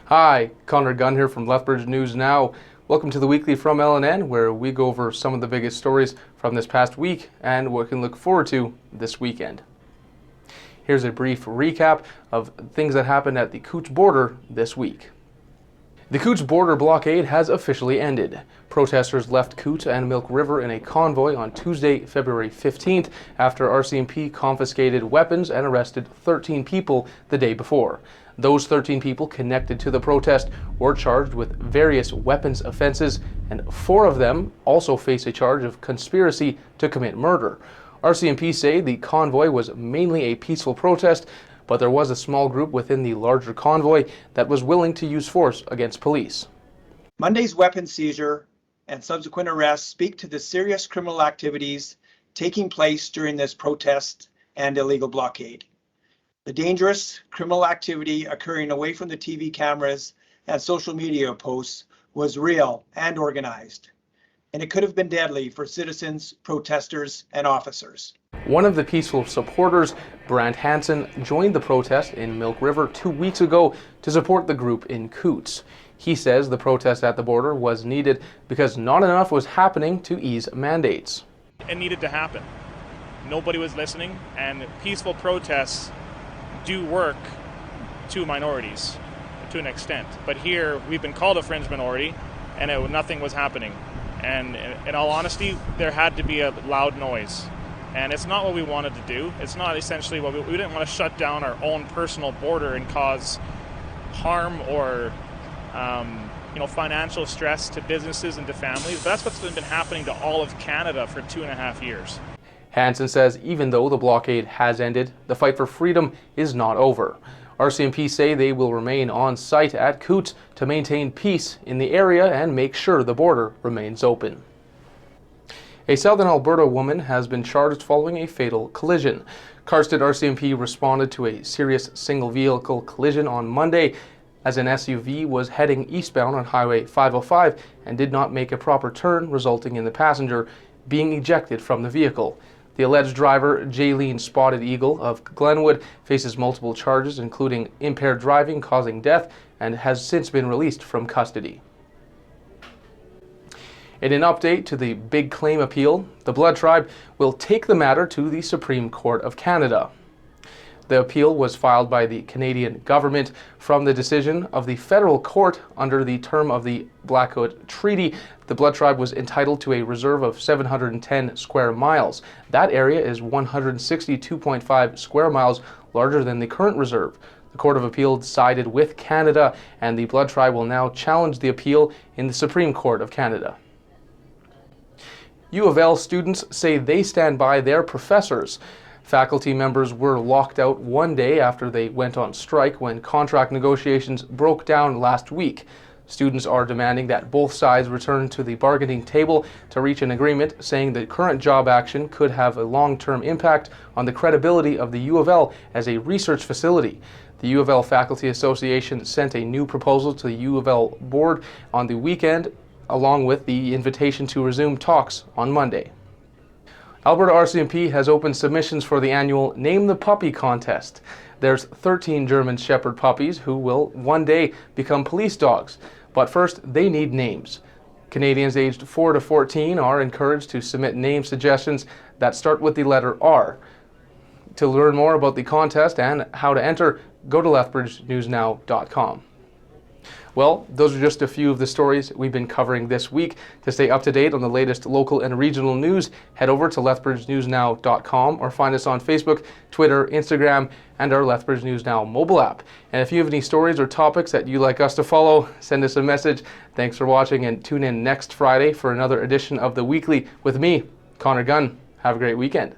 Hi, Gunn here from Lethbridge News Now. Welcome to the weekly from LNN, where we go over some of the biggest stories from this past week and what we can look forward to this weekend. Here's a brief recap of things that happened at the Coutts border this week. The Coutts border blockade has officially ended. Protesters left Coutts and Milk River in a convoy on Tuesday, February 15th, after RCMP confiscated weapons and arrested 13 people the day before. Those 13 people connected to the protest were charged with various weapons offenses, and 4 of them also face a charge of conspiracy to commit murder. RCMP say the convoy was mainly a peaceful protest, but there was a small group within the larger convoy that was willing to use force against police. Monday's weapon seizure and subsequent arrests speak to the serious criminal activities taking place during this protest and illegal blockade. The dangerous criminal activity occurring away from the TV cameras and social media posts was real and organized, and it could have been deadly for citizens, protesters, and officers. One of the peaceful supporters, Brant Hansen, joined the protest in Milk River 2 weeks ago to support the group in Coutts. He says the protest at the border was needed because not enough was happening to ease mandates. It needed to happen. Nobody was listening, and peaceful protests do work to minorities to an extent. But here, we've been called a fringe minority, and nothing was happening. And in all honesty, there had to be a loud noise. And it's not what we wanted to do. It's not essentially what we didn't want to shut down our own personal border and cause harm or financial stress to businesses and to families. But that's what's been happening to all of Canada for 2.5 years. Hansen says even though the blockade has ended, the fight for freedom is not over. RCMP say they will remain on site at Coutts to maintain peace in the area and make sure the border remains open. A southern Alberta woman has been charged following a fatal collision. Karstead RCMP responded to a serious single vehicle collision on Monday as an SUV was heading eastbound on Highway 505 and did not make a proper turn, resulting in the passenger being ejected from the vehicle. The alleged driver, Jaylene Spotted Eagle of Glenwood, faces multiple charges, including impaired driving causing death, and has since been released from custody. In an update to the Big Claim appeal, the Blood Tribe will take the matter to the Supreme Court of Canada. The appeal was filed by the Canadian government from the decision of the federal court under the term of the Blockade Treaty. The Blood Tribe was entitled to a reserve of 710 square miles. That area is 162.5 square miles larger than the current reserve. The Court of Appeal sided with Canada, and the Blood Tribe will now challenge the appeal in the Supreme Court of Canada. U of L students say they stand by their professors. Faculty members were locked out one day after they went on strike when contract negotiations broke down last week. Students are demanding that both sides return to the bargaining table to reach an agreement, saying the current job action could have a long-term impact on the credibility of the U of L as a research facility. The U of L Faculty Association sent a new proposal to the U of L board on the weekend, along with the invitation to resume talks on Monday. Alberta RCMP has opened submissions for the annual Name the Puppy contest. There's 13 German Shepherd puppies who will one day become police dogs, but first they need names. Canadians aged 4 to 14 are encouraged to submit name suggestions that start with the letter R. To learn more about the contest and how to enter, go to lethbridgenewsnow.com. Well, those are just a few of the stories we've been covering this week. To stay up to date on the latest local and regional news, head over to lethbridgenewsnow.com or find us on Facebook, Twitter, Instagram, and our Lethbridge News Now mobile app. And if you have any stories or topics that you'd like us to follow, send us a message. Thanks for watching, and tune in next Friday for another edition of The Weekly with me, Gunn. Have a great weekend.